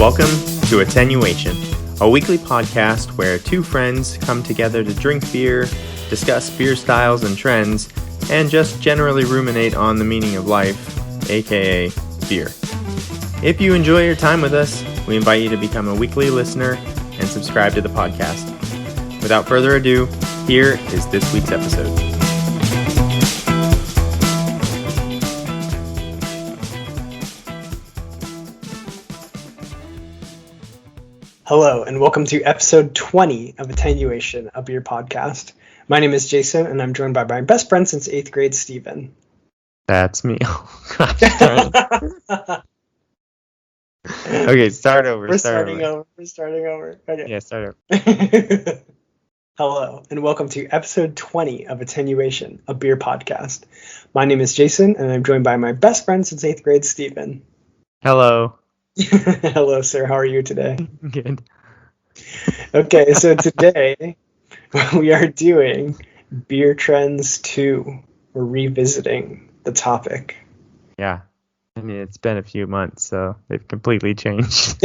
Welcome to Attenuation, a weekly podcast where two friends come together to drink beer, discuss beer styles and trends, and just generally ruminate on the meaning of life, aka beer. If you enjoy your time with us, we invite you to become a weekly listener and subscribe to the podcast. Without further ado, here is this week's episode. Hello, and welcome to episode 20 of Attenuation, a beer podcast. My name is Jason, and I'm joined by my best friend since 8th grade, Steven. That's me. Okay, start over. We're starting over. Okay. Yeah, start over. Hello, and welcome to episode 20 of Attenuation, a beer podcast. My name is Jason, and I'm joined by my best friend since 8th grade, Steven. Hello. Hello, sir. How are you today? Good. Okay, so today we are doing Beer Trends 2. We're revisiting the topic. Yeah. I mean, it's been a few months, so they've completely changed.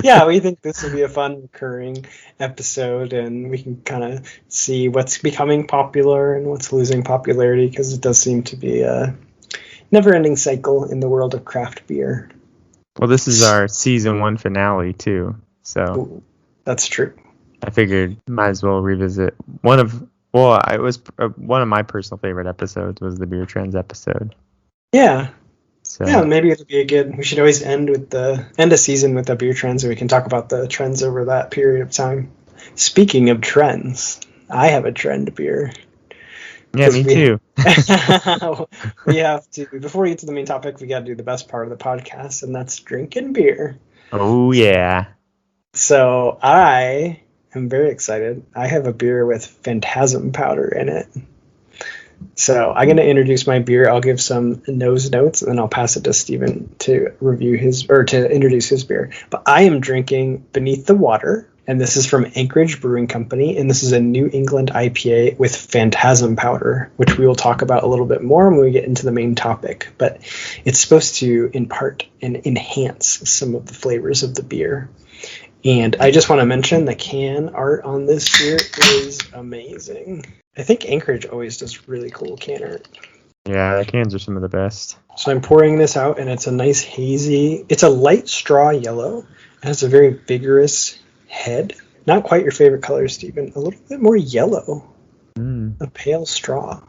Yeah, we think this will be a fun recurring episode, and we can kind of see what's becoming popular and what's losing popularity, because it does seem to be a never-ending cycle in the world of craft beer. Well, this is our season 1 finale, too, so... Ooh, that's true. I figured might as well revisit one of my personal favorite episodes was the Beer Trends episode. Yeah. So. Yeah, maybe it'll be we should always end a season with the beer trends, and we can talk about the trends over that period of time. Speaking of trends, I have a trend beer. Yeah, me too. We have to, before we get to the main topic, we got to do the best part of the podcast, and that's drinking beer. Oh, yeah. So I am very excited. I have a beer with Phantasm powder in it. So I'm going to introduce my beer. I'll give some nose notes, and then I'll pass it to Steven to introduce his beer. But I am drinking Beneath the Water, and this is from Anchorage Brewing Company, and this is a New England IPA with Phantasm powder, which we will talk about a little bit more when we get into the main topic. But it's supposed to impart and enhance some of the flavors of the beer. And I just want to mention the can art on this beer is amazing. I think Anchorage always does really cool can art. Yeah, the cans are some of the best. So I'm pouring this out, and it's a nice hazy, it's a light straw yellow. It has a very vigorous head. Not quite your favorite color, Steven. A little bit more yellow. A pale straw.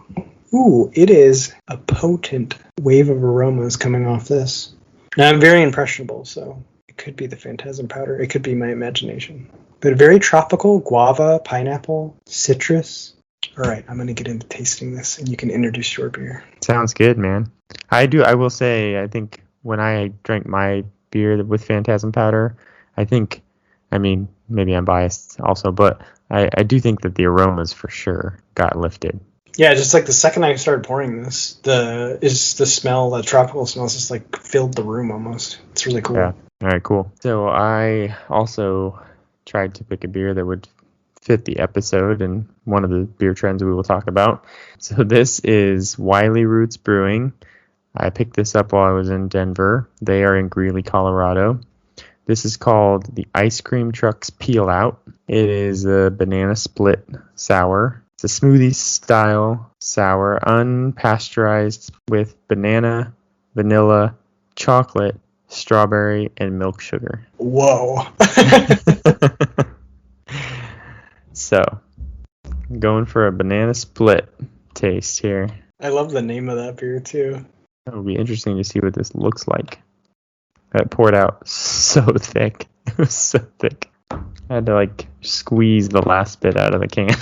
Ooh, it is a potent wave of aromas coming off this. Now, I'm very impressionable, so it could be the Phantasm powder. It could be my imagination. But very tropical, guava, pineapple, citrus. All right, I'm going to get into tasting this, and you can introduce your beer. Sounds good, man. I will say, I think when I drank my beer with Phantasm powder, maybe I'm biased also, but I do think that the aromas for sure got lifted. Yeah, just like the second I started pouring this, the tropical smell just like filled the room almost. It's really cool. Yeah. All right, cool. So I also tried to pick a beer that would fit the episode and one of the beer trends we will talk about. So this is Wiley Roots Brewing. I picked this up while I was in Denver. They are in Greeley, Colorado. This is called the Ice Cream Truck's Peel Out. It is a banana split sour. It's a smoothie style sour, unpasteurized with banana, vanilla, chocolate, strawberry, and milk sugar. Whoa. So, I'm going for a banana split taste here. I love the name of that beer too. It'll be interesting to see what this looks like. That poured out so thick. It was so thick. I had to squeeze the last bit out of the can.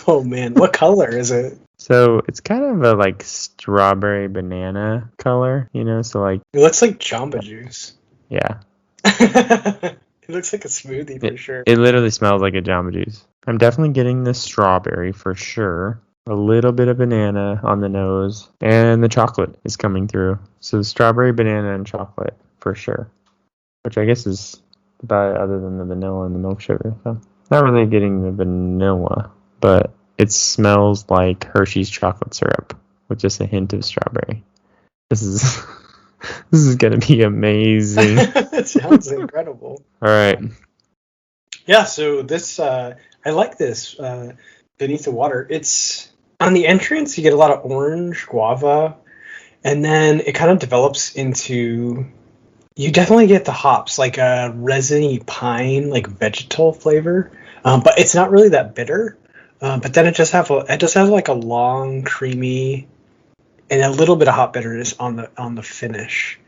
Oh man, what color is it? So it's kind of a strawberry banana color, so It looks like Jamba Juice. Yeah. It looks like a smoothie for sure. It literally smells like a Jamba Juice. I'm definitely getting the strawberry for sure. A little bit of banana on the nose, and the chocolate is coming through. So strawberry, banana, and chocolate for sure. Which I guess is about it other than the vanilla and the milk sugar. So not really getting the vanilla, but it smells like Hershey's chocolate syrup with just a hint of strawberry. This is This is gonna be amazing. That sounds incredible. All right. Yeah, so this I like this beneath the water. It's on the entrance. You get a lot of orange guava, and then it kind of develops into. You definitely get the hops, like a resiny pine, like vegetal flavor, but it's not really that bitter. But then it just has like a long, creamy, and a little bit of hop bitterness on the finish.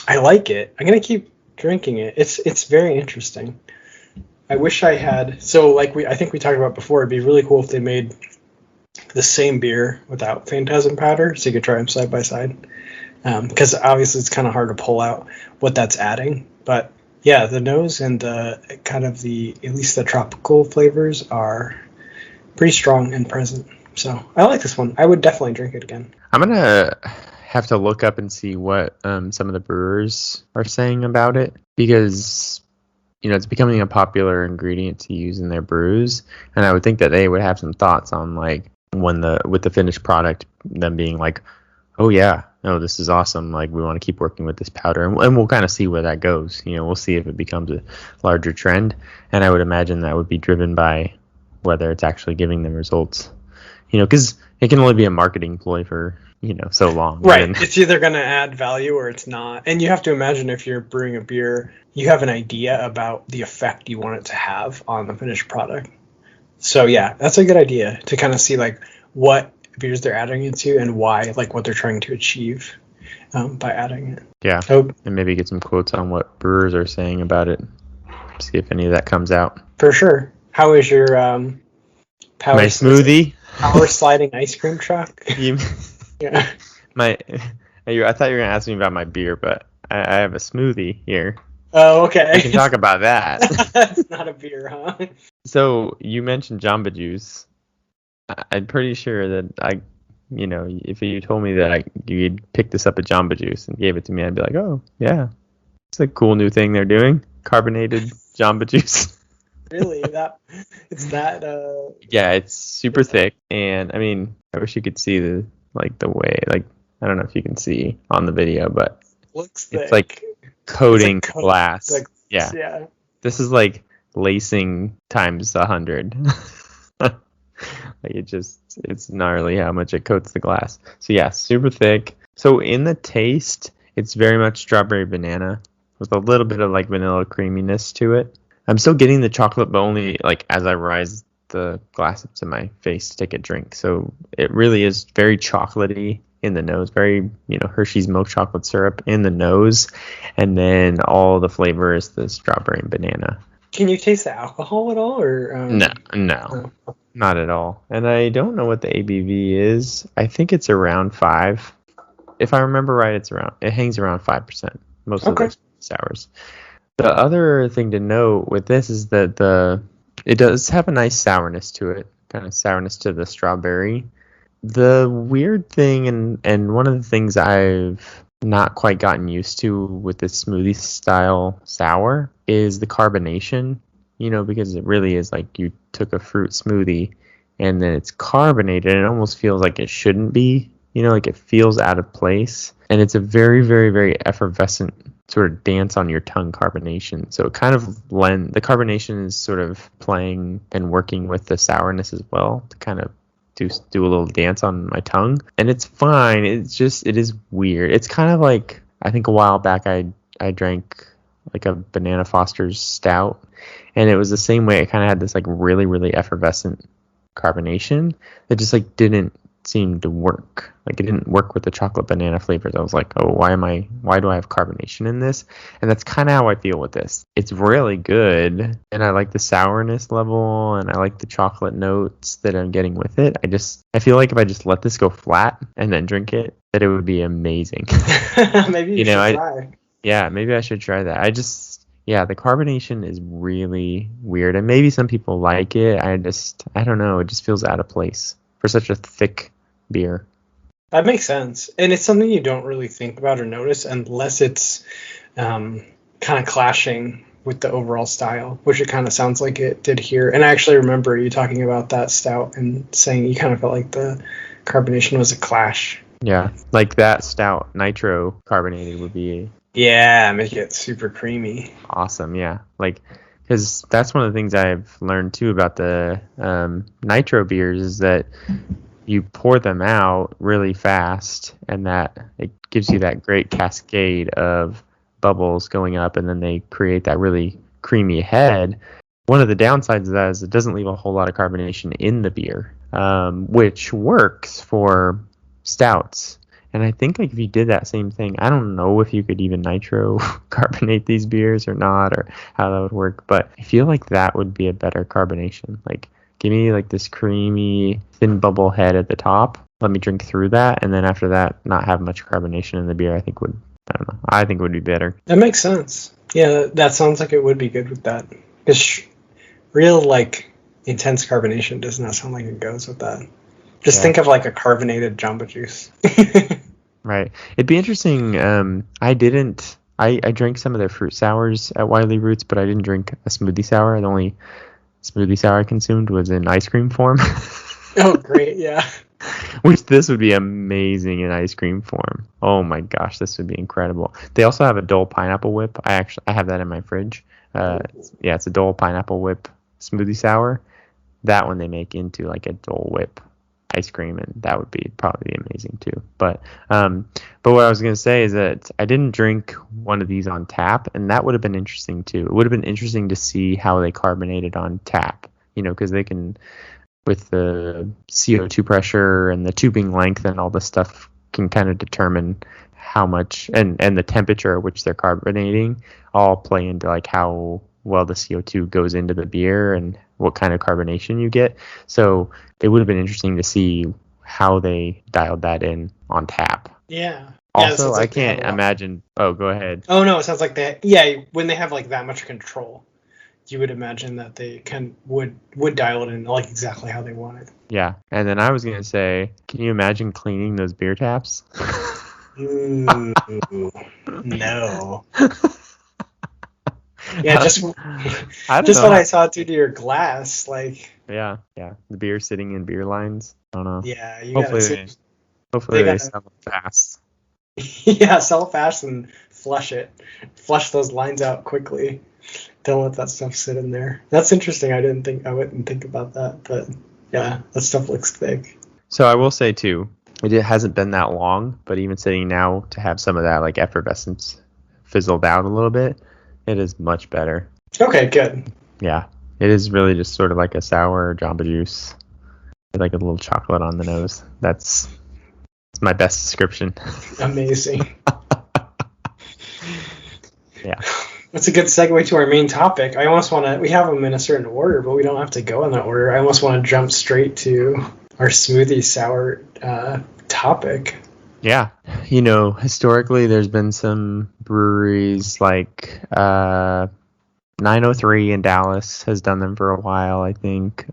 I like it. I'm gonna keep drinking it. It's very interesting. I wish I had. So like I think we talked about before, it'd be really cool if they made the same beer without Phantasm powder, so you could try them side by side. Because obviously it's kind of hard to pull out what that's adding. But yeah, the nose and kind of at least the tropical flavors are pretty strong and present. So I like this one. I would definitely drink it again. I'm gonna have to look up and see what some of the brewers are saying about it, because it's becoming a popular ingredient to use in their brews, and I would think that they would have some thoughts on like with the finished product, them being like, oh yeah, no, this is awesome. Like, we want to keep working with this powder, and we'll kind of see where that goes. We'll see if it becomes a larger trend, and I would imagine that would be driven by whether it's actually giving them results. Because it can only be a marketing ploy for so long. Right. It's either going to add value or it's not. And you have to imagine, if you're brewing a beer, you have an idea about the effect you want it to have on the finished product. So yeah, that's a good idea to kind of see like what beers they're adding it to and why, like what they're trying to achieve by adding it. Yeah. And maybe get some quotes on what brewers are saying about it. See if any of that comes out. For sure. How is your my smoothie? Power sliding ice cream truck? Yeah. I thought you were gonna ask me about my beer, but I have a smoothie here. Oh, okay. We can talk about that. That's not a beer, huh? So you mentioned Jamba Juice. I'm pretty sure that if you told me that you'd pick this up at Jamba Juice and gave it to me, I'd be like, oh yeah, it's a cool new thing they're doing. Carbonated Jamba Juice. Really? It's that? Yeah, it's super thick, and I mean, I wish you could see the way, like, I don't know if you can see on the video, but looks thick. It's like coating glass. Like, yeah. This is like lacing times 100. It's gnarly how much it coats the glass. So yeah, super thick. So in the taste, it's very much strawberry banana with a little bit of like vanilla creaminess to it. I'm still getting the chocolate, but only like as I rise the glass up to my face to take a drink. So it really is very chocolatey in the nose, very Hershey's milk chocolate syrup in the nose, and then all the flavor is the strawberry and banana. Can you taste the alcohol at all, or no, not at all. And I don't know what the ABV is. I think it's around 5. If I remember right, it hangs around 5%. Most of those sours. The other thing to note with this is that it does have a nice sourness to it, kind of sourness to the strawberry. The weird thing, and one of the things I've not quite gotten used to with this smoothie style sour, is the carbonation, because it really is like you took a fruit smoothie and then it's carbonated, and it almost feels like it shouldn't be, like it feels out of place. And it's a very, very, very effervescent sort of dance on your tongue carbonation. So it kind of the carbonation is sort of playing and working with the sourness as well to kind of do a little dance on my tongue. And it's fine. It is weird. It's kind of like, I think a while back I drank like a Banana Foster's stout, and it was the same way. It kind of had this like really, really effervescent carbonation that just like didn't seem to work. Like, it didn't work with the chocolate banana flavors. I was like, oh, why do I have carbonation in this? And that's kind of how I feel with this. It's really good, and I like the sourness level, and I like the chocolate notes that I'm getting with it. I feel like if I just let this go flat and then drink it, that it would be amazing. Maybe you should try. Yeah, maybe I should try that. The carbonation is really weird, and maybe some people like it. I don't know. It just feels out of place for such a thick beer. That makes sense. And it's something you don't really think about or notice unless it's kind of clashing with the overall style, which it kind of sounds like it did here. And I actually remember you talking about that stout and saying you kind of felt like the carbonation was a clash Yeah, like that stout nitro carbonated would be Yeah, make it super creamy. awesome. Yeah, like because that's one of the things I've learned too about the nitro beers is that you pour them out really fast, and that it gives you that great cascade of bubbles going up, and then they create that really creamy head. One of the downsides of that is it doesn't leave a whole lot of carbonation in the beer, which works for stouts. And I think like if you did that same thing, I don't know if you could even nitro carbonate these beers or not, or how that would work. But I feel like that would be a better carbonation. Like give me like this creamy thin bubble head at the top. Let me drink through that, and then after that, not have much carbonation in the beer. I don't know. I think would be better. That makes sense. Yeah, that sounds like it would be good with that. Because real like intense carbonation does not sound like it goes with that. Just think of like a carbonated Jamba Juice. Right. It'd be interesting. I drank some of their fruit sours at Wiley Roots, but I didn't drink a smoothie sour. The only smoothie sour I consumed was in ice cream form. Oh, great. Yeah. Which this would be amazing in ice cream form. Oh my gosh, this would be incredible. They also have a Dole pineapple whip. I have that in my fridge. It's a Dole pineapple whip smoothie sour. That one they make into like a Dole whip ice cream, and that would be probably amazing too. But what I was gonna say is that I didn't drink one of these on tap, and that would have been interesting too. It would have been interesting to see how they carbonated on tap. Because they can, with the CO2 pressure and the tubing length and all this stuff, can kind of determine how much and the temperature at which they're carbonating all play into like how well the CO2 goes into the beer and what kind of carbonation you get. So it would have been interesting to see how they dialed that in on tap. Yeah. Also, I can't imagine. Oh, go ahead. Oh no, it sounds like that. Yeah, when they have like that much control, you would imagine that they would dial it in like exactly how they want it. Yeah, and then I was gonna say, can you imagine cleaning those beer taps? Ooh, no. Yeah, just what I saw through to your glass, like. Yeah, the beer sitting in beer lines. I don't know. Yeah, hopefully they sell them fast. Yeah, sell fast and flush flush those lines out quickly. Don't let that stuff sit in there. That's interesting. I wouldn't think about that, but yeah, that stuff looks thick. So I will say too, it hasn't been that long, but even sitting now to have some of that like effervescence fizzled out a little bit, it is much better. Okay, good. Yeah, it is really just sort of like a sour Jamba Juice with like a little chocolate on the nose. That's my best description. Amazing. Yeah. That's a good segue to our main topic. We have them in a certain order, but we don't have to go in that order. I almost want to jump straight to our smoothie sour topic. Yeah. Historically, there's been some breweries like 903 in Dallas has done them for a while, I think.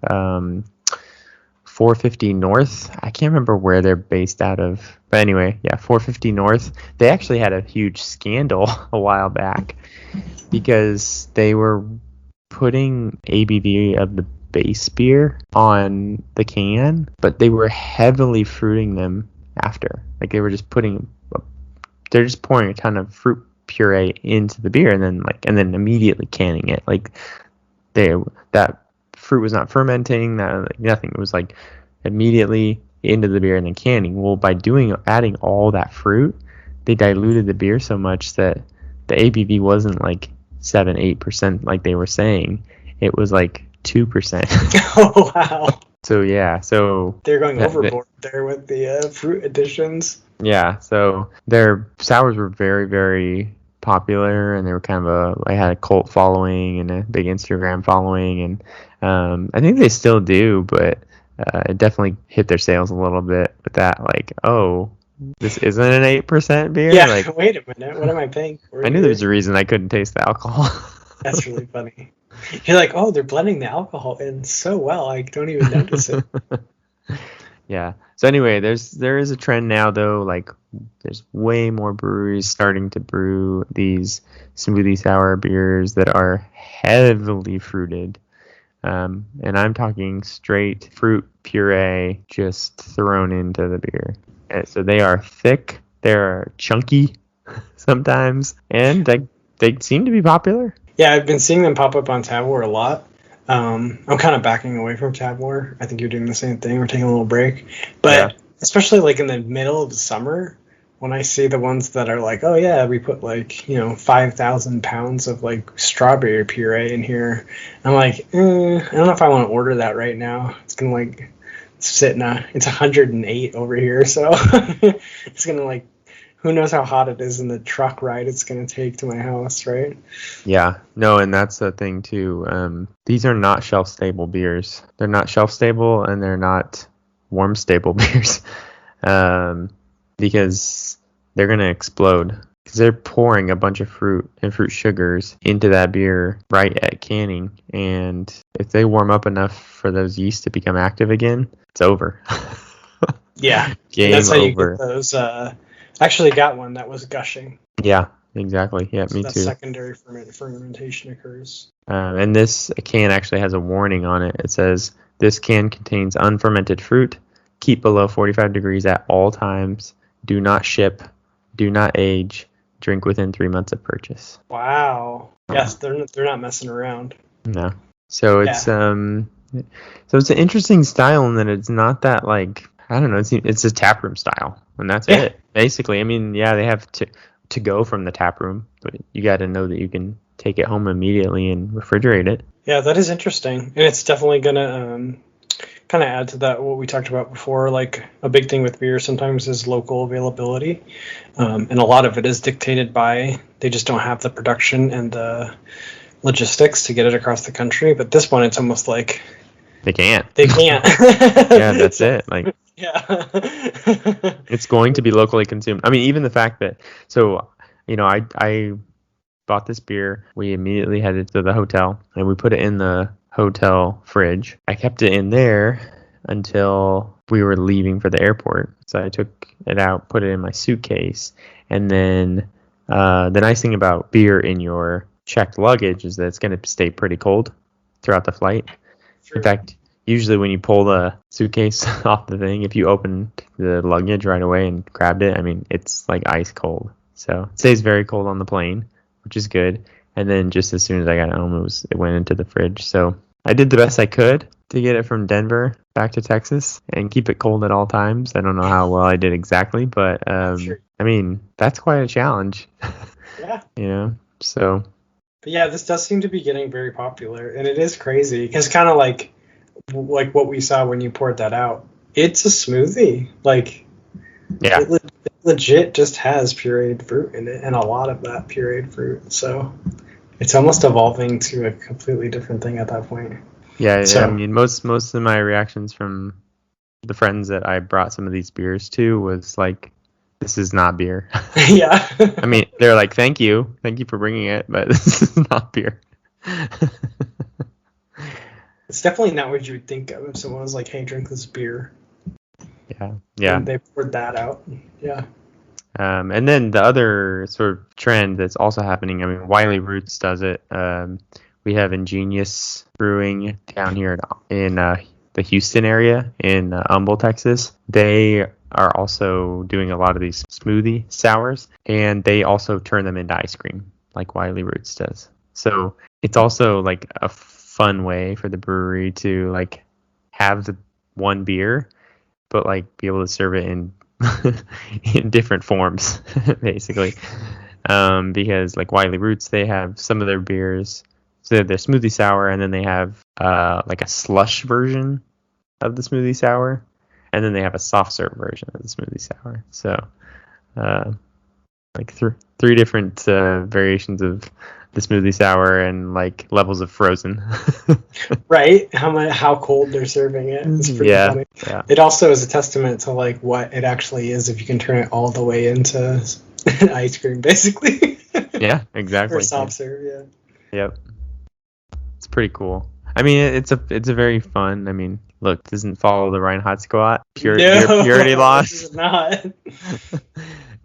450 North, I can't remember where they're based out of. But anyway, yeah, 450 North. They actually had a huge scandal a while back because they were putting ABV of the base beer on the can, but they were heavily fruiting them after. Like they're just pouring a ton of fruit puree into the beer and then immediately canning it. Like that fruit was not fermenting, nothing. It was like immediately into the beer and then canning. Well, by adding all that fruit, they diluted the beer so much that the ABV wasn't like 7-8% like they were saying. It was like 2%. Oh wow. So yeah, they're going overboard there with the fruit additions. Yeah, so their sours were very, very popular, and they were they had a cult following and a big Instagram following, and I think they still do, but it definitely hit their sales a little bit with that, like, oh, this isn't an 8% beer? Yeah, like, wait a minute, what am I paying for? I knew there was a reason I couldn't taste the alcohol. That's really funny. You're like, oh, they're blending the alcohol in so well, I don't even notice it. Yeah. So anyway, there is a trend now though, like there's way more breweries starting to brew these smoothie sour beers that are heavily fruited. And I'm talking straight fruit puree just thrown into the beer. So they are thick, they're chunky sometimes, and they seem to be popular. Yeah, I've been seeing them pop up on Tab War a lot. I'm kind of backing away from Tab War. I think you're doing the same thing. We're taking a little break. But especially like in the middle of the summer, when I see the ones that are like, oh yeah, we put like, 5,000 pounds of like strawberry puree in here. I'm like, I don't know if I want to order that right now. It's going to like sit it's 108 over here. So it's going to like, who knows how hot it is in the truck ride it's going to take to my house, right? Yeah, no, and that's the thing too. These are not shelf-stable beers. They're not shelf-stable, and they're not warm-stable beers, because they're going to explode. Because they're pouring a bunch of fruit and fruit sugars into that beer right at canning, and if they warm up enough for those yeast to become active again, it's over. Yeah, Game that's how over. you get those. Actually got one that was gushing. Yeah, exactly. Yeah, So me that too. secondary fermentation occurs. And this can actually has a warning on it. It says, this can contains unfermented fruit. Keep below 45 degrees at all times. Do not ship. Do not age. Drink within 3 months of purchase. Wow. Yes, they're not messing around. No. So it's so it's an interesting style in that it's not that like, I don't know, it's a taproom style, and that's it. Basically, I mean, yeah, they have to go from the tap room, but you got to know that you can take it home immediately and refrigerate it. Yeah, that is interesting, and it's definitely gonna kind of add to that what we talked about before. Like a big thing with beer sometimes is local availability, and a lot of it is dictated by they just don't have the production and the logistics to get it across the country. But this one, it's almost like They can't. Yeah, that's it. Like, yeah. it's going to be locally consumed. I mean, even the fact that, so, I bought this beer. We immediately headed to the hotel, and we put it in the hotel fridge. I kept it in there until we were leaving for the airport. So I took it out, put it in my suitcase, and then the nice thing about beer in your checked luggage is that it's going to stay pretty cold throughout the flight. True. In fact, usually when you pull the suitcase off the thing, if you opened the luggage right away and grabbed it, I mean, it's like ice cold. So it stays very cold on the plane, which is good. And then just as soon as I got home, it went into the fridge. So I did the best I could to get it from Denver back to Texas and keep it cold at all times. I don't know how well I did exactly, but Sure. I mean, that's quite a challenge. Yeah. So. But yeah, this does seem to be getting very popular, and it is crazy because kind of like what we saw when you poured that out. It's a smoothie. Like, yeah, it legit just has pureed fruit in it, and a lot of that pureed fruit. So it's almost evolving to a completely different thing at that point. Yeah, So, I mean, most of my reactions from the friends that I brought some of these beers to was like, this is not beer. Yeah. I mean, they're like, thank you for bringing it, but this is not beer. It's definitely not what you would think of if someone was like, hey, drink this beer. Yeah. And they poured that out. Yeah. And then the other sort of trend that's also happening, I mean, Wiley Roots does it. We have Ingenious Brewing down here in the Houston area in Humble, Texas. They are also doing a lot of these smoothie sours, and they also turn them into ice cream like Wiley Roots does. So it's also like a fun way for the brewery to like have the one beer, but like be able to serve it in in different forms, basically. Because like Wiley Roots, they have some of their beers, so they have their smoothie sour, and then they have like a slush version of the smoothie sour, and then they have a soft serve version of the smoothie sour. So like three different variations of the smoothie sour and like levels of frozen. Right? How cold they're serving it. It's pretty funny. Yeah. It also is a testament to like what it actually is if you can turn it all the way into ice cream, basically. Yeah, exactly. Or soft serve, yeah. Yep. It's pretty cool. I mean, it's a very fun. I mean, look, doesn't follow the Reinhardt squat. Purity loss. This is not.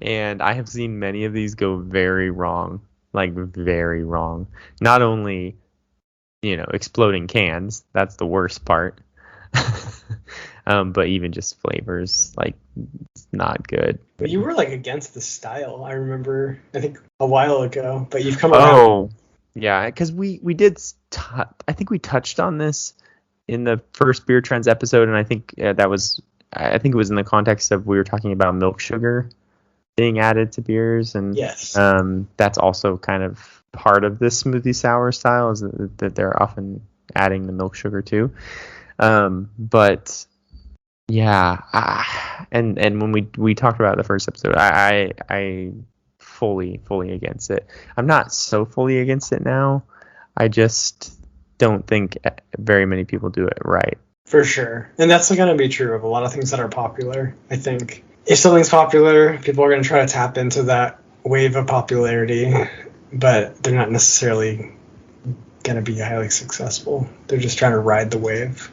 And I have seen many of these go very wrong. Like very wrong. Not only, exploding cans. That's the worst part. But even just flavors, like, it's not good. But you were like against the style. I remember, I think a while ago, but you've come around. Oh, yeah, because we did. I think we touched on this in the first Beer Trends episode, and I think I think it was in the context of we were talking about milk sugar being added to beers, and Yes. that's also kind of part of this smoothie sour style, is that they're often adding the milk sugar too. But yeah, and when we talked about it the first episode, I fully against it. I'm not so fully against it now. I just don't think very many people do it right. For sure. And that's going to be true of a lot of things that are popular. I think if something's popular, people are going to try to tap into that wave of popularity, but they're not necessarily going to be highly successful. They're just trying to ride the wave.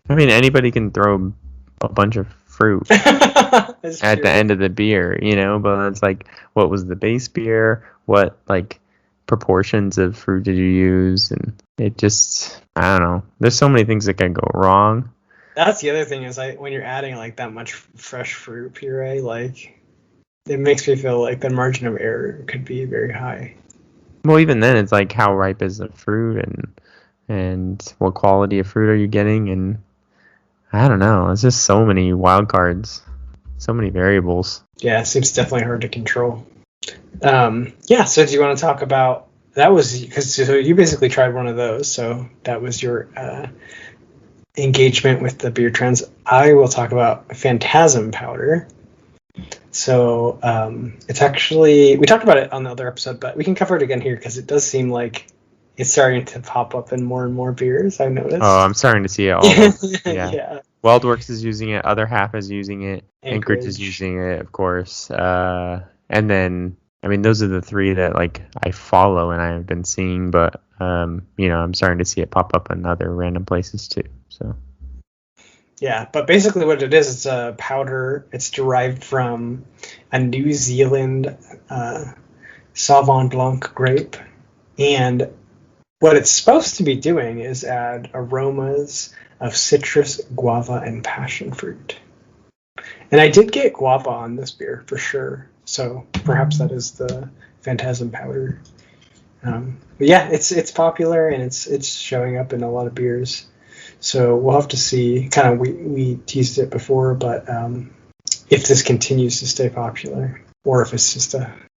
I mean, anybody can throw a bunch of fruit at the end of the beer, but it's like, what was the base beer? What, like, proportions of fruit did you use? And it just, I don't know. There's so many things that can go wrong. That's the other thing is when you're adding like that much fresh fruit puree, like, it makes me feel like the margin of error could be very high. Well, even then, it's like, how ripe is the fruit, and what quality of fruit are you getting? And I don't know. It's just so many wild cards, so many variables. Yeah, it seems definitely hard to control. Yeah, so do you want to talk about, that was, because so you basically tried one of those, so that was your engagement with the beer trends. I will talk about Phantasm powder. So it's actually, we talked about it on the other episode, but we can cover it again here because it does seem like it's starting to pop up in more and more beers, I've noticed. Oh, I'm starting to see it all. Yeah. WildWorks is using it. Other Half is using it. Anchorage is using it, of course. And then, I mean, those are the three that, like, I follow and I have been seeing, but I'm starting to see it pop up in other random places too. So. Yeah, but basically what it is, it's a powder. It's derived from a New Zealand Sauvignon Blanc grape, and what it's supposed to be doing is add aromas of citrus, guava, and passion fruit. And I did get guava on this beer for sure, so perhaps that is the Phantasm powder. But yeah, it's popular and it's showing up in a lot of beers. So we'll have to see. Kind of we teased it before, but if this continues to stay popular, or if it's just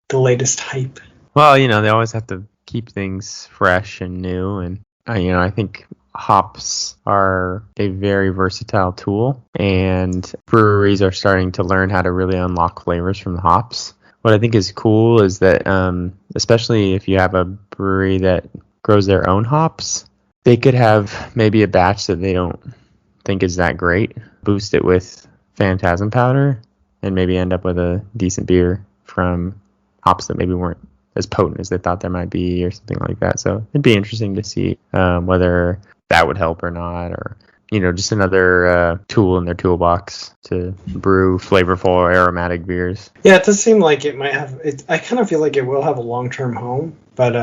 the latest hype. Well, they always have to keep things fresh and new, and I think hops are a very versatile tool, and breweries are starting to learn how to really unlock flavors from the hops. What I think is cool is that, especially if you have a brewery that grows their own hops, they could have maybe a batch that they don't think is that great, boost it with Phantasm powder, and maybe end up with a decent beer from hops that maybe weren't as potent as they thought there might be, or something like that. So it'd be interesting to see whether that would help or not, or just another tool in their toolbox to brew flavorful aromatic beers. Yeah, it does seem like it might have. I kind of feel like it will have a long-term home, but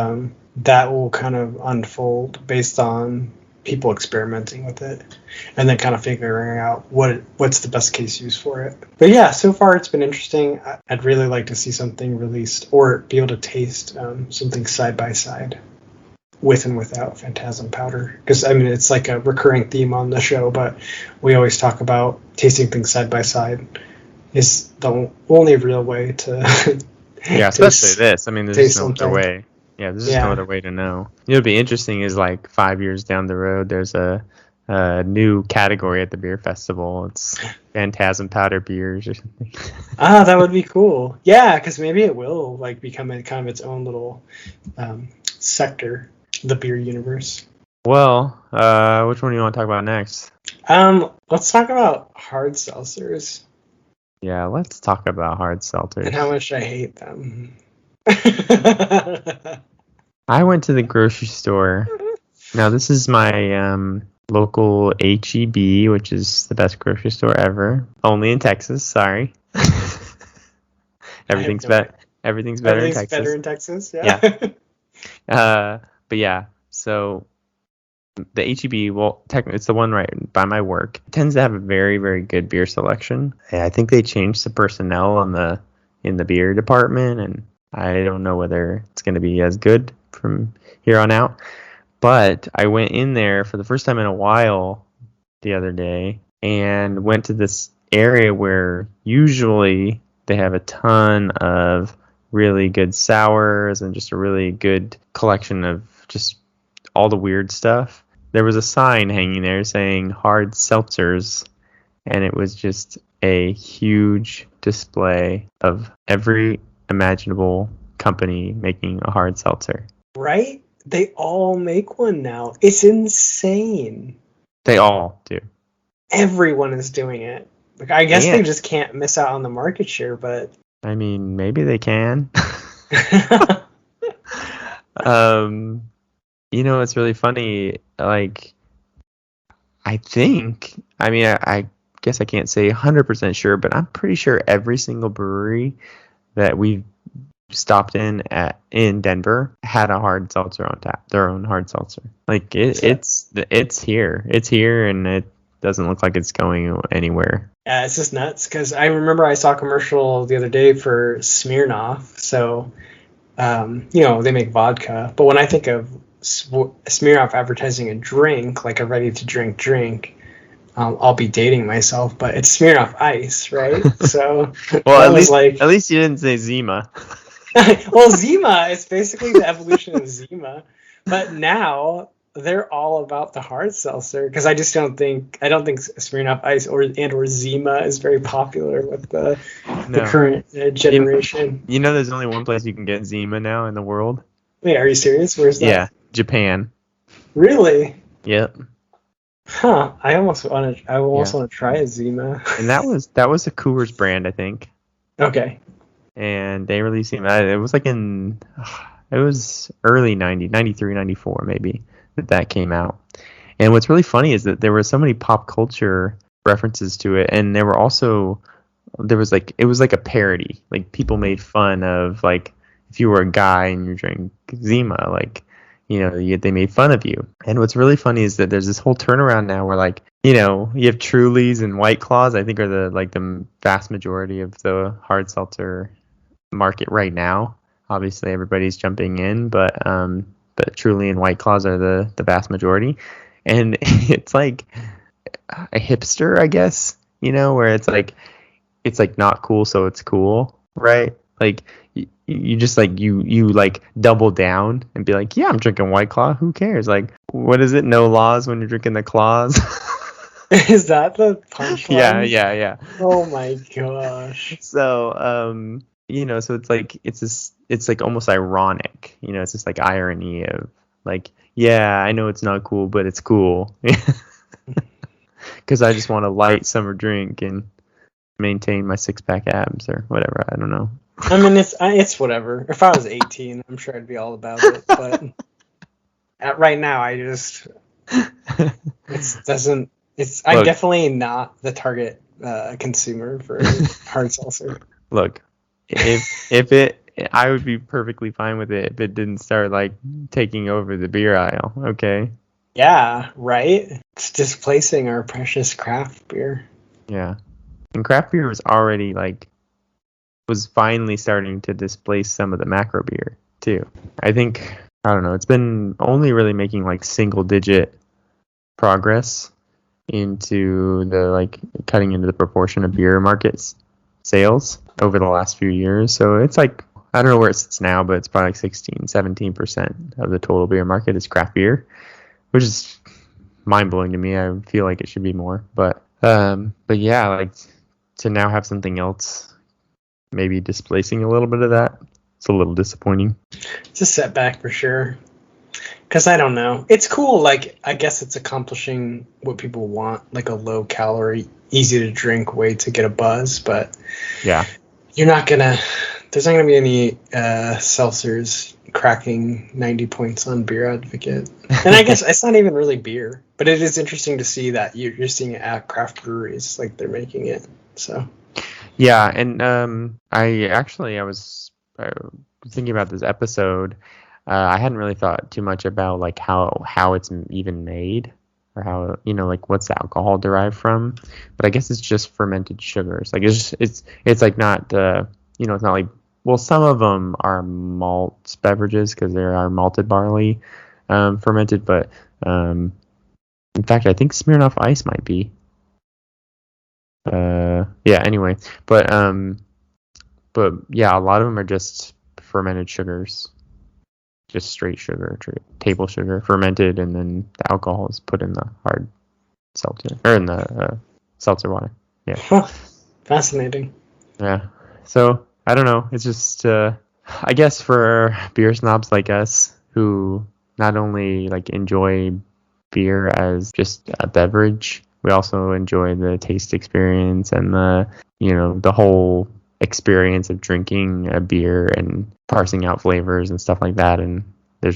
that will kind of unfold based on people experimenting with it and then kind of figuring out what's the best case use for it. But yeah, so far it's been interesting. I'd really like to see something released or be able to taste something side by side with and without Phantasm powder, because I mean it's like a recurring theme on the show, but we always talk about tasting things side by side is the only real way to yeah, especially this. I mean, there's no other way. Yeah, there's just no other way to know. What'd be interesting is, like, 5 years down the road, there's a new category at the beer festival. It's Phantasm powder beers or something. That would be cool. Yeah, because maybe it will like become kind of its own little sector, the beer universe. Well, which one do you want to talk about next? Let's talk about hard seltzers. Yeah, let's talk about hard seltzers. And how much I hate them. I went to the grocery store. Now, this is my local H-E-B, which is the best grocery store ever. Only in Texas, sorry. Everything's better in Texas. Better in Texas, yeah. But yeah, so the HEB, well, technically it's the one right by my work. It tends to have a very, very good beer selection. I think they changed the personnel in the beer department, and I don't know whether it's going to be as good from here on out. But I went in there for the first time in a while the other day and went to this area where usually they have a ton of really good sours and just a really good collection of just all the weird stuff. There was a sign hanging there saying hard seltzers, and it was just a huge display of every imaginable company making a hard seltzer. Right? They all make one now. It's insane. They all do. Everyone is doing it. Like, I guess they And, just can't miss out on the market share, but I mean, maybe they can. It's really funny. Like, I think, I guess I can't say 100% sure, but I'm pretty sure every single brewery that we've stopped in Denver had a hard seltzer on tap, their own hard seltzer. Like it's here, and it doesn't look like it's going anywhere. yeah, it's just nuts because I remember I saw a commercial the other day for Smirnoff. So, they make vodka, but when I think of Smirnoff advertising a drink, like a ready-to-drink drink, I'll be dating myself, but it's Smirnoff Ice, right? So, well, at least you didn't say Zima. well, Zima is basically the evolution of Zima, but now they're all about the hard seltzer because I don't think Smirnoff Ice or Zima is very popular with the current generation. There's only one place you can get Zima now in the world. Wait, are you serious? Where's that? Yeah, Japan. Really? Yep. Huh. I almost want to try a Zima. And that was a Coors brand, I think. Okay. And they released Zima. It was like it was early 90s, 93, 94 maybe that came out. And what's really funny is that there were so many pop culture references to it, and it was like a parody. Like people made fun of, like, if you were a guy and you drank Zima, like, they made fun of you. And what's really funny is that there's this whole turnaround now where, like, you have Trulies and White Claws, I think, are the vast majority of the hard seltzer market right now. Obviously everybody's jumping in, but Truly and White Claws are the vast majority. And it's like a hipster, I guess, where it's like not cool, so it's cool, right? Like you just like you like double down and be like, yeah, I'm drinking White Claw, who cares? Like, what is it, no laws when you're drinking the claws? Is that the punchline? Yeah. Oh my gosh. So so it's like almost ironic, it's just like irony of, like, yeah, I know it's not cool, but it's cool. Because I just want a light summer drink and maintain my 6-pack abs or whatever. I don't know. I mean, it's whatever. If I was 18, I'm sure I'd be all about it. But right now, I'm definitely not the target consumer for hard seltzer. Look, I would be perfectly fine with it if it didn't start, like, taking over the beer aisle. Okay. Yeah, right? It's displacing our precious craft beer. Yeah. And craft beer was finally starting to displace some of the macro beer too. I think, I don't know, it's been only really making like single digit progress into the, like, cutting into the proportion of beer markets sales over the last few years. So it's like, I don't know where it sits now, but it's probably like 17% of the total beer market is craft beer, which is mind-blowing to me. I feel like it should be more, but yeah, like, to now have something else maybe displacing a little bit of that, it's a little disappointing. It's a setback for sure. Because I don't know. It's cool. Like, I guess it's accomplishing what people want, like a low calorie, easy to drink way to get a buzz. But yeah, there's not going to be any seltzers cracking 90 points on Beer Advocate. And I guess it's not even really beer, but it is interesting to see that you're seeing it at craft breweries, like they're making it. So yeah, and I was thinking about this episode. I hadn't really thought too much about like how it's even made, or how, like what's the alcohol derived from. But I guess it's just fermented sugars. Like it's like not it's not like, well, some of them are malt beverages because there are malted barley fermented, but in fact I think Smirnoff Ice might be. Yeah. Anyway, but yeah, a lot of them are just fermented sugars. Just straight sugar, table sugar, fermented, and then the alcohol is put in the hard seltzer, or in the seltzer water. Yeah. Huh. Fascinating. Yeah. So I don't know. It's just, I guess for beer snobs like us who not only like enjoy beer as just a beverage, we also enjoy the taste experience and the whole experience of drinking a beer and parsing out flavors and stuff like that. And there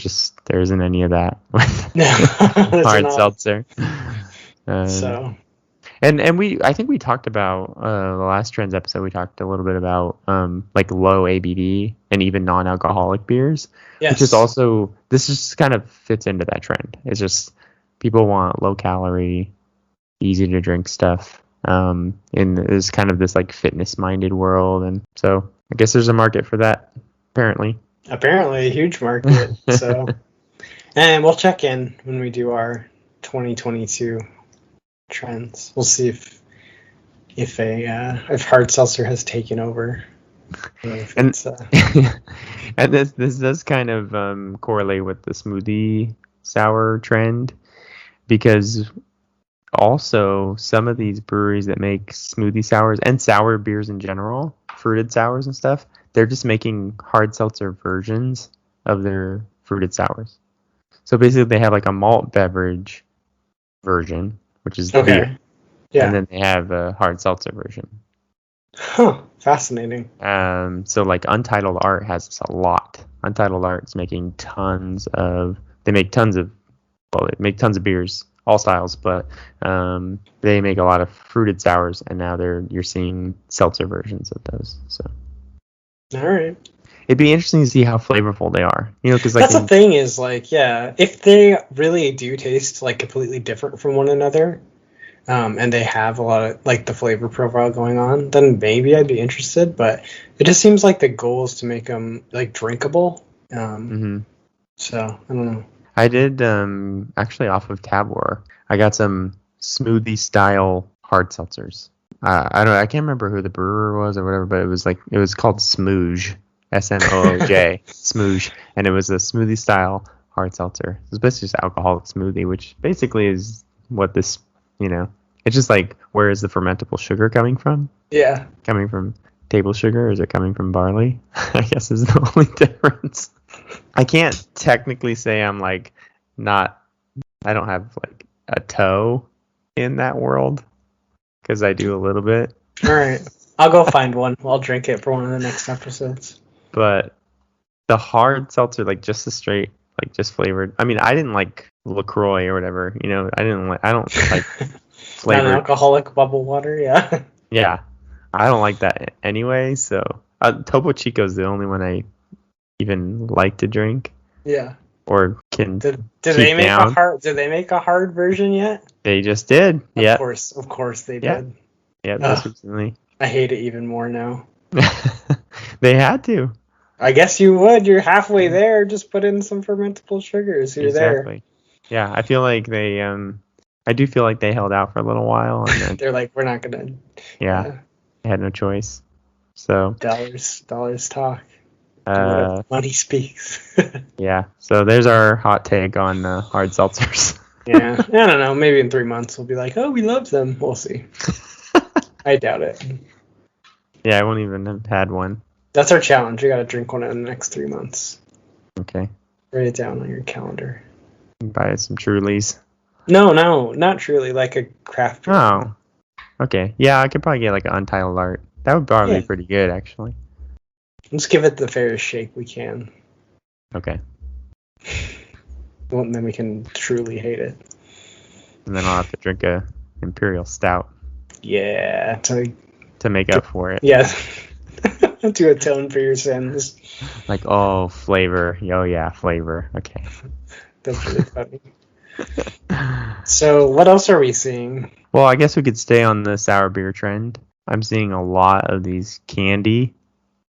isn't any of that with hard seltzer. So, and I think we talked about the last Trends episode. We talked a little bit about like low ABV and even non-alcoholic beers, yes. Which is also, this just kind of fits into that trend. It's just people want low calorie, easy to drink stuff. In this kind of this like fitness minded world, and so I guess there's a market for that, apparently a huge market. So, and we'll check in when we do our 2022 trends. We'll see if hard seltzer has taken over, and and this does kind of correlate with the smoothie sour trend, because also some of these breweries that make smoothie sours and sour beers in general, fruited sours and stuff, they're just making hard seltzer versions of their fruited sours. So basically they have like a malt beverage version, which is beer. Yeah. And then they have a hard seltzer version. Huh. Fascinating. So like Untitled Art has this a lot. Untitled Art's making they make tons of beers, all styles, but they make a lot of fruited sours, and now you're seeing seltzer versions of those. So, all right, it'd be interesting to see how flavorful they are. Because like that's the thing is like, yeah, if they really do taste like completely different from one another, and they have a lot of like the flavor profile going on, then maybe I'd be interested. But it just seems like the goal is to make them like drinkable. So I don't know. I did actually off of Tabor. I got some smoothie style hard seltzers. I can't remember who the brewer was or whatever, but it was called Smooge, SMOOJ, Smooge, and it was a smoothie style hard seltzer. It was basically just alcoholic smoothie, which basically is what this, it's just like, where is the fermentable sugar coming from? Yeah, coming from table sugar, or is it coming from barley? I guess is the only difference. I can't technically say I'm like I don't have like a toe in that world, because I do a little bit. All right, I'll go find one. I'll drink it for one of the next episodes. But the hard seltzer, like just the straight, like just flavored. I mean, I didn't like LaCroix or whatever. I don't like flavored non-alcoholic bubble water. Yeah. Yeah, I don't like that anyway. So Topo Chico is the only one I even like to drink. Yeah. Or can did they make down. Did they make a hard version yet? They just did. Yeah. Of course they did. Yeah, just recently. I hate it even more now. They had to. I guess you would. You're halfway there. Just put in some fermentable sugars. You're exactly. There. Yeah, I feel like they I do feel like they held out for a little while, and then they're like, we're not gonna. Yeah. They had no choice. So dollars talk. Money speaks. Yeah. So there's our hot take on hard seltzers. Yeah. I don't know. Maybe in 3 months we'll be like, oh, we love them. We'll see. I doubt it. Yeah, I won't even have had one. That's our challenge. We got to drink one in the next 3 months. Okay. Write it down on your calendar. Buy some Trulies. No, not Truly. Like a craft beer. Oh. Okay. Yeah, I could probably get like an Untitled Art. That would probably be pretty good, actually. Let's give it the fairest shake we can. Okay. Well, and then we can truly hate it. And then I'll have to drink a Imperial Stout. Yeah. To make up for it. Yes. To atone for your sins. Like, oh, flavor. Oh, yeah, flavor. Okay. That's really funny. So what else are we seeing? Well, I guess we could stay on the sour beer trend. I'm seeing a lot of these candy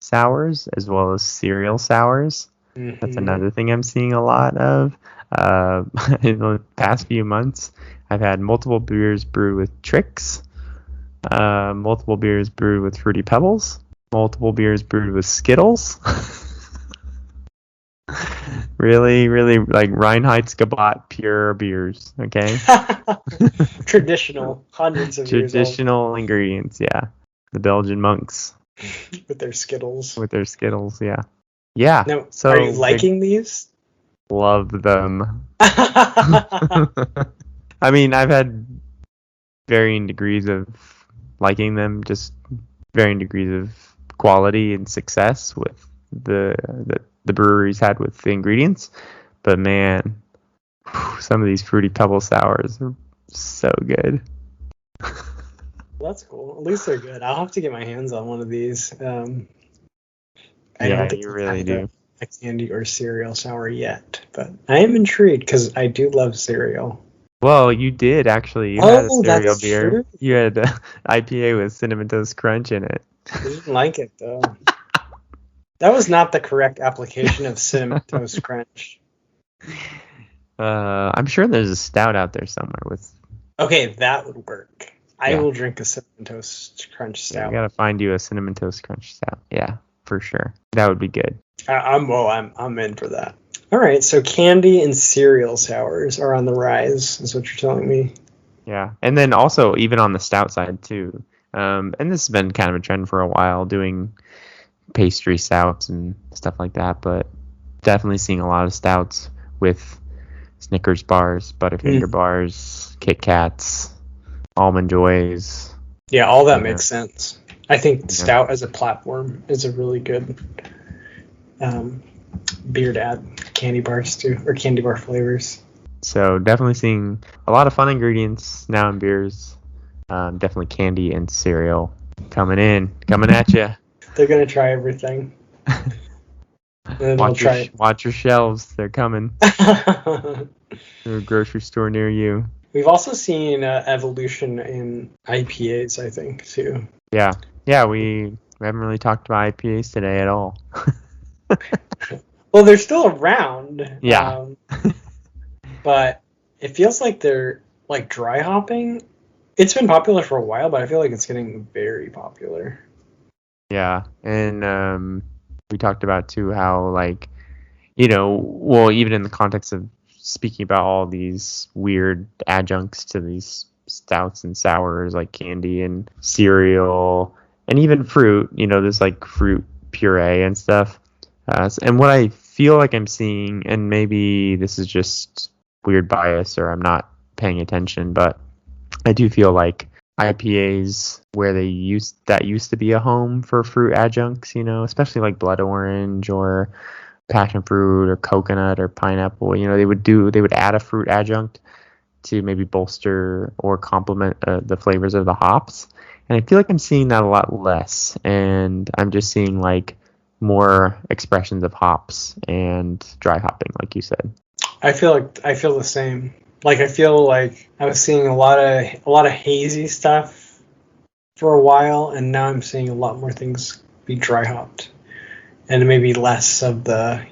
sours as well as cereal sours. That's another thing I'm seeing a lot of. In the past few months, I've had multiple beers brewed with Trix, multiple beers brewed with Fruity Pebbles, multiple beers brewed with Skittles. Really, really like Reinheitsgebot pure beers, okay? Traditional, hundreds of years old. Traditional ingredients, yeah. The Belgian monks. With their Skittles. Yeah. Yeah. Now, so are you liking these? Love them. I mean, I've had varying degrees of liking them, just varying degrees of quality and success with the breweries had with the ingredients. But man, some of these Fruity Pebble sours are so good. That's cool. At least they're good. I'll have to get my hands on one of these. I don't think you really do. A candy or cereal sour yet, but I am intrigued because I do love cereal. Well, you did actually. You had a cereal that's beer. True. You had an IPA with Cinnamon Toast Crunch in it. I didn't like it though. That was not the correct application of Cinnamon Toast Crunch. I'm sure there's a stout out there somewhere with. Okay, that would work. I will drink a Cinnamon Toast Crunch stout. I gotta find you a Cinnamon Toast Crunch stout. Yeah, for sure. That would be good. I'm in for that. All right, so candy and cereal sours are on the rise, is what you're telling me. Yeah, and then also even on the stout side too. And this has been kind of a trend for a while, doing pastry stouts and stuff like that. But definitely seeing a lot of stouts with Snickers bars, Butterfinger bars, Kit Kats, Almond Joys. Yeah, all that makes sense. I think stout as a platform is a really good beer to add candy bars to, or candy bar flavors. So definitely seeing a lot of fun ingredients now in beers. Definitely candy and cereal coming at you. They're gonna try everything. Watch your shelves. They're coming. To a grocery store near you. We've also seen evolution in IPAs, I think, too. Yeah. We haven't really talked about IPAs today at all. Well, they're still around. Yeah. But it feels like they're like dry hopping. It's been popular for a while, but I feel like it's getting very popular. Yeah, and we talked about too how even in the context of speaking about all these weird adjuncts to these stouts and sours like candy and cereal and even fruit, there's like fruit puree and stuff. And what I feel like I'm seeing, and maybe this is just weird bias or I'm not paying attention, but I do feel like IPAs where used to be a home for fruit adjuncts, especially like blood orange or passion fruit or coconut or pineapple, they would add a fruit adjunct to maybe bolster or complement the flavors of the hops. And I feel like I'm seeing that a lot less, and I'm just seeing like more expressions of hops and dry hopping, like you said. I feel the same. Like I feel like I was seeing a lot of hazy stuff for a while, and now I'm seeing a lot more things be dry hopped, and maybe less of the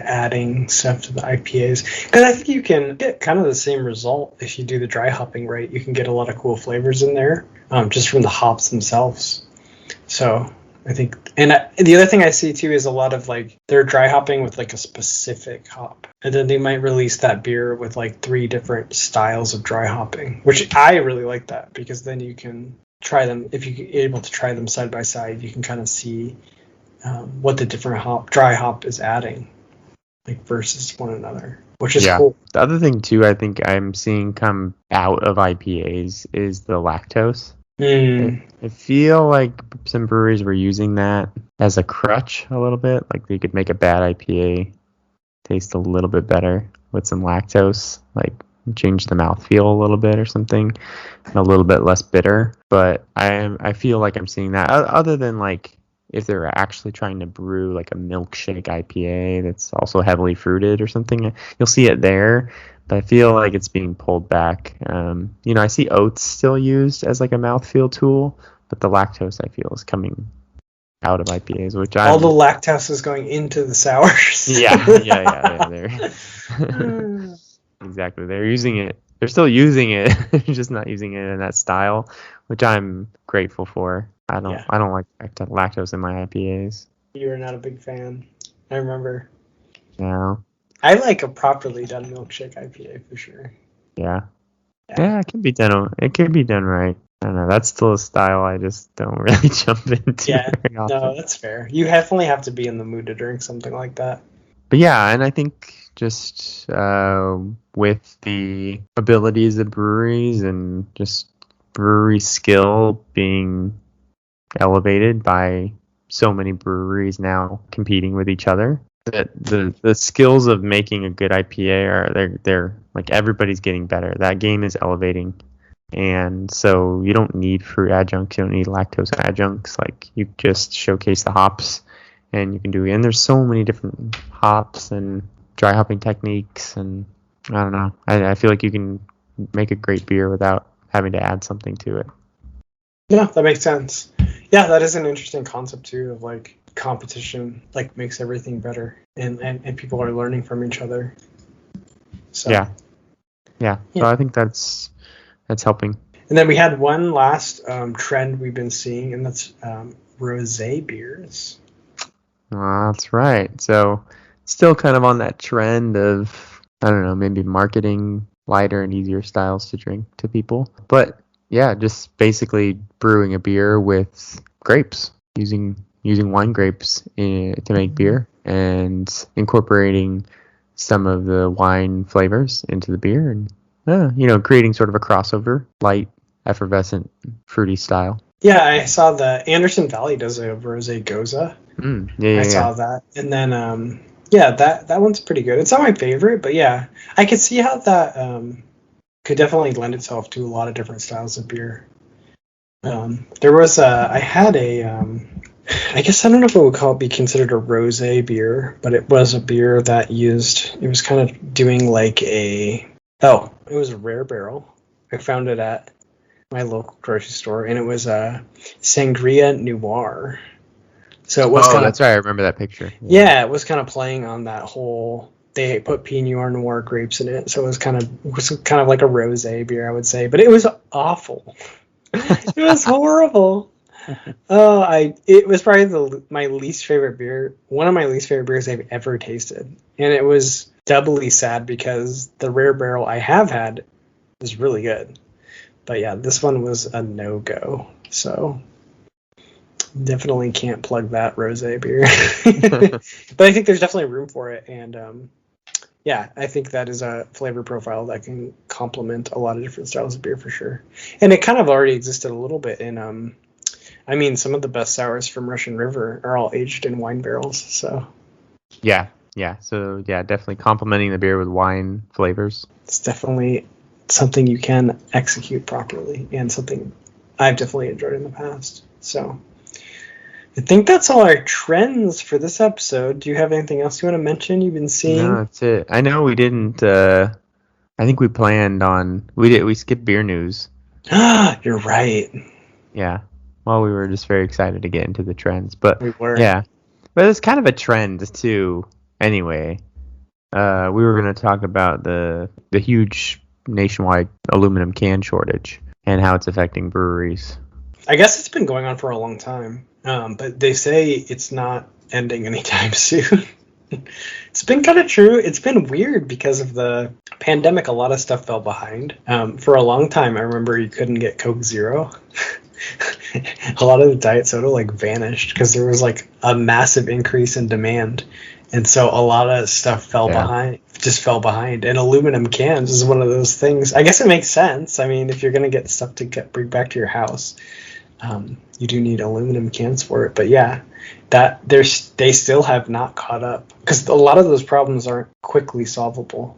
adding stuff to the IPAs. Because I think you can get kind of the same result if you do the dry hopping right. You can get a lot of cool flavors in there, just from the hops themselves. So I think, and the other thing I see too is a lot of they're dry hopping with like a specific hop, and then they might release that beer with like 3 different styles of dry hopping, which I really like that, because then you can try them. If you're able to try them side by side, you can kind of see what the different dry hop is adding, versus one another, which is cool. The other thing too, I think I'm seeing come out of IPAs is the lactose. I feel like some breweries were using that as a crutch a little bit. Like they could make a bad IPA taste a little bit better with some lactose, like change the mouthfeel a little bit or something, and a little bit less bitter. But I feel like I'm seeing that other than if they're actually trying to brew like a milkshake IPA that's also heavily fruited or something, you'll see it there. But I feel like it's being pulled back. I see oats still used as like a mouthfeel tool, but the lactose I feel is coming out of IPAs, which all the lactose is going into the sours. yeah. Exactly. They're using it. They're still using it, just not using it in that style, which I'm grateful for. I don't like lactose in my IPAs. You are not a big fan. I remember. No. I like a properly done milkshake IPA for sure. Yeah, it can be done. It can be done right. I don't know. That's still a style I just don't really jump into. Yeah, no, that's fair. You definitely have to be in the mood to drink something like that. But yeah, and I think just with the abilities of breweries and just brewery skill being elevated by so many breweries now competing with each other, that the skills of making a good IPA are they're like everybody's getting better. That game is elevating. And so you don't need fruit adjuncts, you don't need lactose adjuncts. Like you just showcase the hops and you can do it. And there's so many different hops and dry hopping techniques, and I don't know. I feel like you can make a great beer without having to add something to it. Yeah, that makes sense. Yeah, that is an interesting concept too, of like competition like makes everything better, and people are learning from each other. So Yeah. So I think that's helping. And then we had one last trend we've been seeing, and that's rosé beers. That's right. So still kind of on that trend of, I don't know, maybe marketing lighter and easier styles to drink to people. But yeah, just basically brewing a beer with grapes, using wine grapes to make beer and incorporating some of the wine flavors into the beer and creating sort of a crossover, light, effervescent, fruity style. Yeah, I saw the Anderson Valley does a rosé goza. I saw that, and then that one's pretty good. It's not my favorite, but yeah, I could see how that could definitely lend itself to a lot of different styles of beer. There was I had a I guess I don't know if it would be considered a rosé beer, but it was a beer that it was kind of doing like it was a rare barrel. I found it at my local grocery store, and it was a Sangria Noir. So it was that's right. I remember that picture. Yeah, it was kind of playing on that whole. They put Pinot Noir grapes in it, so it was kind of like a rosé beer, I would say. But it was awful. It was horrible. It was probably my least favorite beer. One of my least favorite beers I've ever tasted, and it was doubly sad because the rare barrel I have had is really good. But yeah, this one was a no-go. So definitely can't plug that rosé beer. But I think there's definitely room for it. And I think that is a flavor profile that can complement a lot of different styles of beer for sure. And it kind of already existed a little bit in, some of the best sours from Russian River are all aged in wine barrels. So yeah. So yeah, definitely complementing the beer with wine flavors. It's definitely something you can execute properly, and something I've definitely enjoyed in the past. So I think that's all our trends for this episode. Do you have anything else you want to mention you've been seeing? No, that's it. I know we didn't. I think we planned on. We skipped beer news. You're right. Yeah. Well, we were just very excited to get into the trends, but we were. Yeah. But it's kind of a trend too. Anyway, we were going to talk about the huge nationwide aluminum can shortage and how it's affecting breweries. I guess it's been going on for a long time, but they say it's not ending anytime soon. It's been kind of true. It's been weird because of the pandemic. A lot of stuff fell behind. For a long time, I remember you couldn't get Coke Zero. A lot of the diet soda vanished because there was a massive increase in demand. And so a lot of stuff fell behind. And aluminum cans is one of those things. I guess it makes sense. I mean, if you're going to get stuff to bring back to your house, you do need aluminum cans for it. But yeah, they still have not caught up, because a lot of those problems aren't quickly solvable.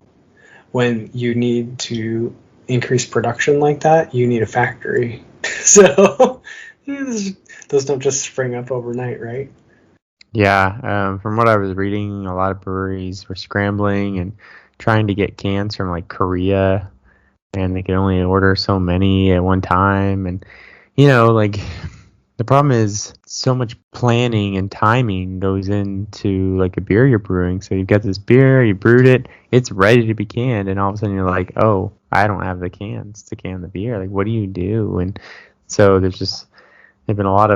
When you need to increase production like that, you need a factory. So Those don't just spring up overnight, right? Yeah, from what I was reading, a lot of breweries were scrambling and trying to get cans from like Korea, and they could only order so many at one time. And like the problem is so much planning and timing goes into like a beer you're brewing. So you've got this beer, you brewed it, it's ready to be canned, and all of a sudden you're like, oh, I don't have the cans to can the beer. Like, what do you do? And so there's been a lot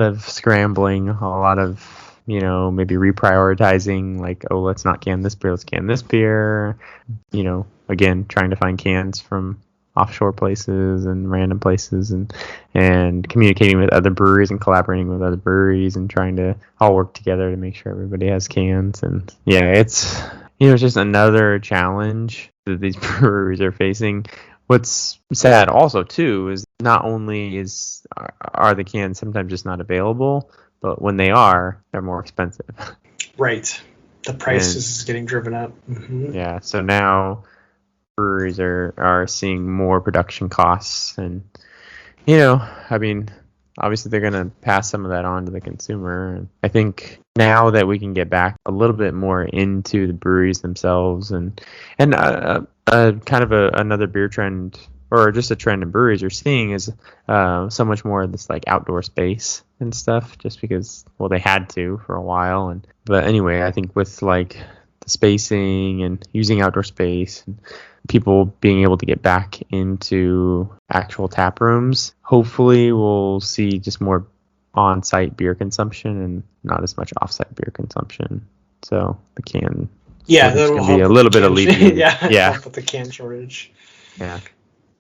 of scrambling, a lot of maybe reprioritizing, like, oh, let's not can this beer, let's can this beer. Again, trying to find cans from offshore places and random places, and communicating with other breweries and collaborating with other breweries and trying to all work together to make sure everybody has cans. And yeah, it's it's just another challenge that these breweries are facing. What's sad also too is not only are the cans sometimes just not available, but when they are, they're more expensive. Right. The price is getting driven up. Mm-hmm. Yeah, so now breweries are seeing more production costs, and I mean, obviously they're going to pass some of that on to the consumer. And I think now that we can get back a little bit more into the breweries themselves, and kind of another beer trend, or just a trend in breweries are seeing, is so much more of this like outdoor space and stuff, just because, well, they had to for a while. But anyway, I think with like the spacing and using outdoor space and people being able to get back into actual tap rooms, hopefully we'll see just more on-site beer consumption and not as much off-site beer consumption. So the can that'll be a little bit alleviated. yeah, help with the can shortage. Yeah,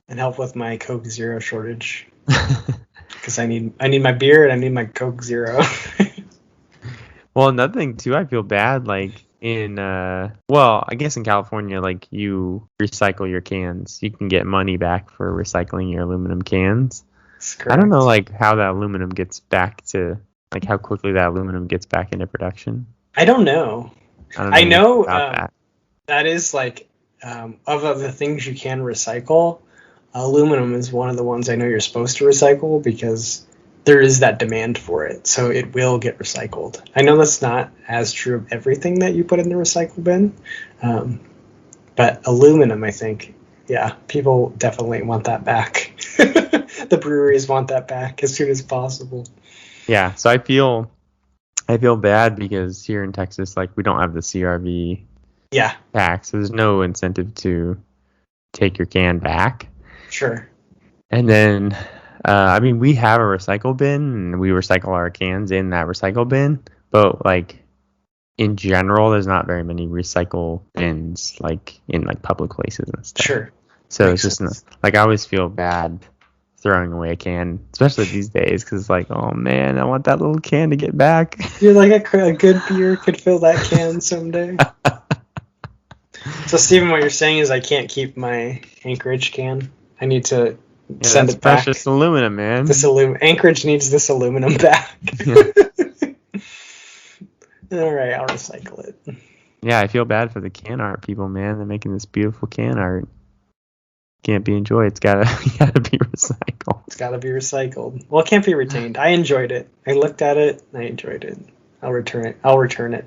and help with my Coke Zero shortage. Because I need my beer and I need my Coke Zero. Well, another thing too, I feel bad, like I guess in California, like, you recycle your cans, you can get money back for recycling your aluminum cans. I don't know, like, how that aluminum gets back to, like, how quickly that aluminum gets back into production. I don't know. I know that is like of the things you can recycle, aluminum is one of the ones I know you're supposed to recycle because there is that demand for it, so it will get recycled. I know that's not as true of everything that you put in the recycle bin, but aluminum, I think, yeah, people definitely want that back. The breweries want that back as soon as possible. Yeah, so I feel bad because here in Texas, like, we don't have the CRV tax, so there's no incentive to take your can back. Sure. And then I mean, we have a recycle bin, and we recycle our cans in that recycle bin. But, like, in general, there's not very many recycle bins, like, in, like, public places and stuff. Sure. So it's just, like, I always feel bad throwing away a can, especially these days, because it's like, oh, man, I want that little can to get back. You're like, a good beer could fill that can someday. So, Steven, what you're saying is I can't keep my Anchorage can. I need to send it back. Precious aluminum, man. Anchorage needs this aluminum back. Yeah. All right, I'll recycle it. Yeah, I feel bad for the can art people, man. They're making this beautiful can art. Can't be enjoyed. It's gotta be recycled. It's gotta be recycled. Well, it can't be retained. I enjoyed it. I looked at it. I enjoyed it. I'll return it.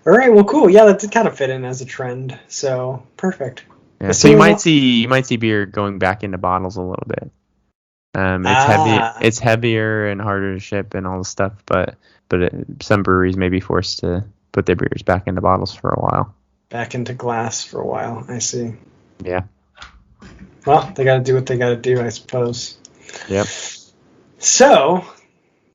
All right. Well, cool. Yeah, that did kind of fit in as a trend. So perfect. Yeah, so you might see beer going back into bottles a little bit. It's heavier and harder to ship and all the stuff, but some breweries may be forced to put their beers back into bottles for a while. Back into glass for a while. I see. Yeah. Well, they got to do what they got to do, I suppose. Yep. So,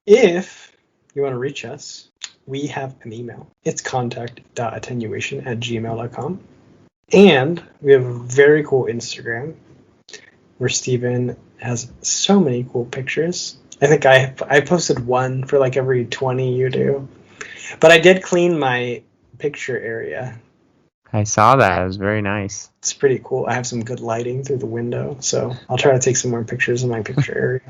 if you want to reach us, we have an email. It's contact.attenuation@gmail.com. And we have a very cool Instagram where Steven has so many cool pictures. I think I posted one for like every 20 you do. But I did clean my picture area. I saw that. It was very nice. It's pretty cool. I have some good lighting through the window, so I'll try to take some more pictures in my picture area.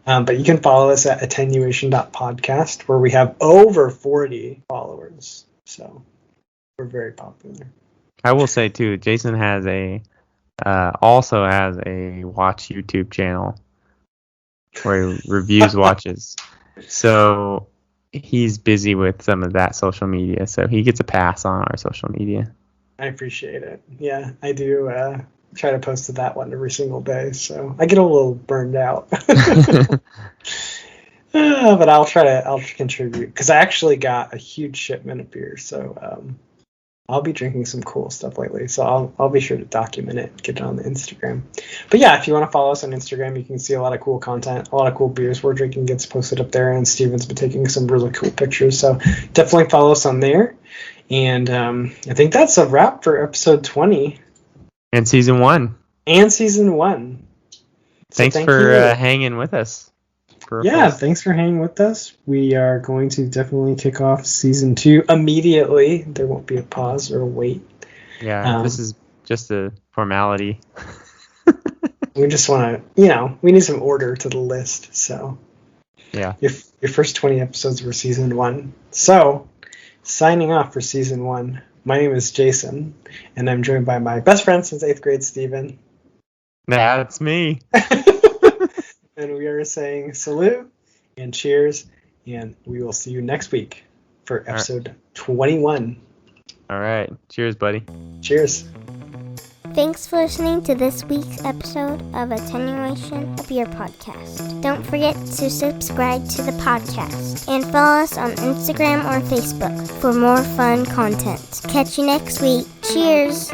But you can follow us at attenuation.podcast, where we have over 40 followers. So we're very popular. I will say too, Jason has also has a watch YouTube channel. where he reviews watches. So he's busy with some of that social media, so he gets a pass on our social media. I appreciate it. Yeah, I do try to post to that one every single day, so I get a little burned out. But I'll contribute, because I actually got a huge shipment of beer, so I'll be drinking some cool stuff lately, so I'll be sure to document it, get it on the Instagram. But yeah, if you want to follow us on Instagram, you can see a lot of cool content, a lot of cool beers we're drinking gets posted up there, and Steven's been taking some really cool pictures, so definitely follow us on there. And I think that's a wrap for episode 20. And season 1. So Thanks for hanging with us. Thanks for hanging with us. We are going to definitely kick off season 2 immediately. There won't be a pause or a wait. Yeah, this is just a formality. We just want to, we need some order to the list. So, yeah. Your first 20 episodes were season 1. So, signing off for season 1, my name is Jason, and I'm joined by my best friend since 8th grade, Steven. That's me. And we are saying salute and cheers, and we will see you next week for episode 21. All right. Cheers, buddy. Cheers. Thanks for listening to this week's episode of Attenuation, a Beer Podcast. Don't forget to subscribe to the podcast and follow us on Instagram or Facebook for more fun content. Catch you next week. Cheers!